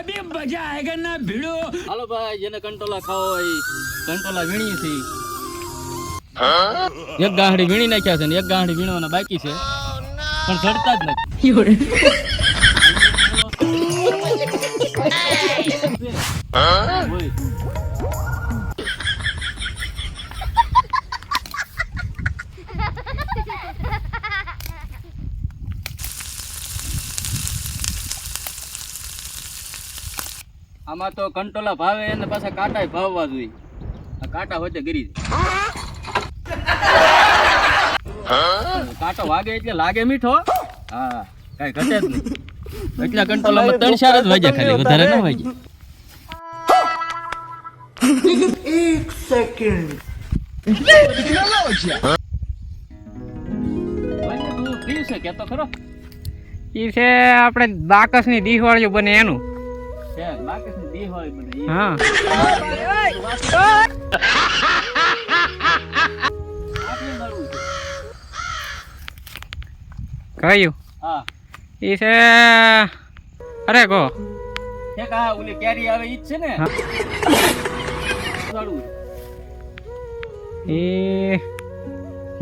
अभी मजा आएगा ना भिड़ो। હાલો ભાઈ, જેને કંટોલા ખાવો હોય કંટોલા વીણી છે. એક ગાંઠડી વીણી નાખ્યા છે ને એક ગાંઠડી વીણવાના બાકી છે, પણ ચડતા જ નથી. ઓય. આમાં તો કંટોલા ભાવે અને પાછા કાંટાય ભાવવા જોઈએ. આ કાંટા હોય ગરી કાંટો વાગે એટલે લાગે મીઠો. હા, કઈ ઘટે જ નહીં. એટલા કંટોલામાં 3-4 જ વાગ્યા, ખાલી વધારે ન વાગ્યા. एक सेकंड તું ફ્રી છે કે તો ખરો? ઈ છે આપણે બાકસની દિવાળીઓ બને એનું. છે બાકસની દિવાળી બને ઈ. હા, આટલું નડવું છે. કયું હા, ઈ છે? અરે કહો. એક આ ઓલી કેરી આવે ઈ જ છે ને? હા. નડવું છે. ઈ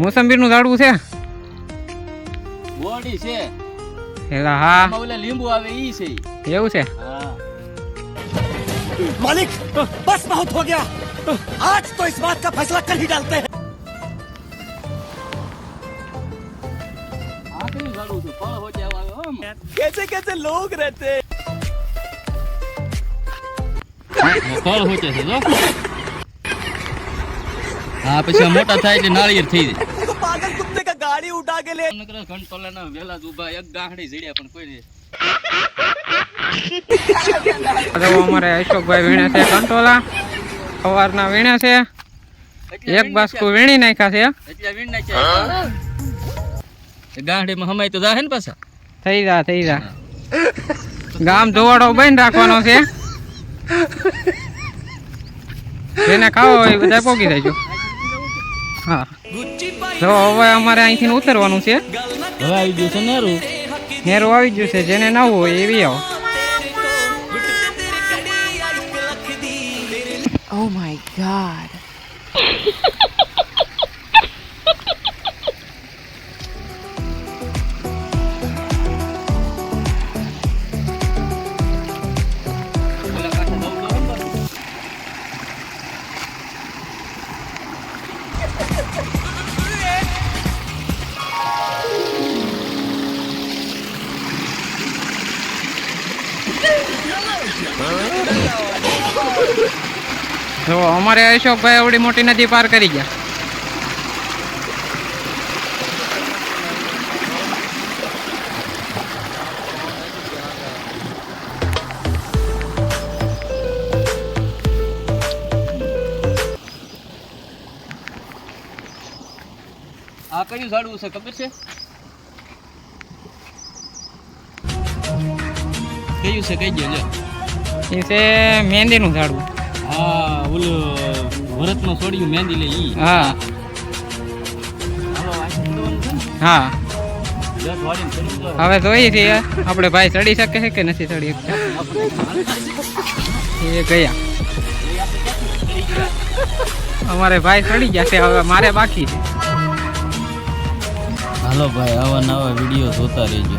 મોસંબીનું ઝાડવું છે. બોડી છે. એલા હા, આમાં ઓલા લીંબુ આવે ઈ છે. એવું છે. હા, मालिक बस बहुत हो गया, आज तो इस बात का फैसला कल ही डालते हैं। આ કયું ઝાડવું છે? ફળ હોય છે આવે હો. कैसे कैसे लोग रहते हैं। ફળ હોય છે જો. હા, પછી આ મોટા થાય એટલે નાળિયેર થઈ જાય. देखो पागल कुत्ते का गाड़ी उठा के ले। કંટોલાના વેલા જ ઊભા, એક ગાંઠડી જડ્યા પણ કોઈ નહીં. તો અમારે અશોકભાઈ વીણે છે કંટોલા, સવારના વીણે છે. એક બાસ્કુ વીણી નાખ્યા છે. એટલે વીણ નાખ્યા. એ ગાંઠડીમાં હમાય તો જાહે ને પાછા. થઈ જા ગામ ધોવાડો બંધ રાખવાનો છે. જેને ખાવો હોય એ બધા પોગી દેજો. હા, તો હવે અમારે અહીંથી ઉતરવાનું છે. હવે આવી ગયું છે નેરું. નેરું આવી ગયું છે. જેને નવું હોય એવી આવો. Oh my god. તો અમારે અશોકભાઈ એવડી મોટી નદી પાર કરી ગયા. આ કયું ઝાડવું છે ખબર છે? કયું છે? કઈ ગયો? એ છે મહેંદીનું ઝાડવું. હા, ઓલું ભરતમાં છોડ્યું મહેંદી લે ઈ. હા હાલો, આ ચડવાનું છે ને? હા, 10 વાળીને ચડવું જોઈએ. હવે જોઈએ છીએ આપણે ભાઈ ચડી શકે છે કે નથી ચડી શકતા. એ ગયા, અમારે ભાઈ ચડી ગયા છે, હવે મારે બાકી છે. હાલો ભાઈ, આવા નવા વિડીયો જોતા રહેજો.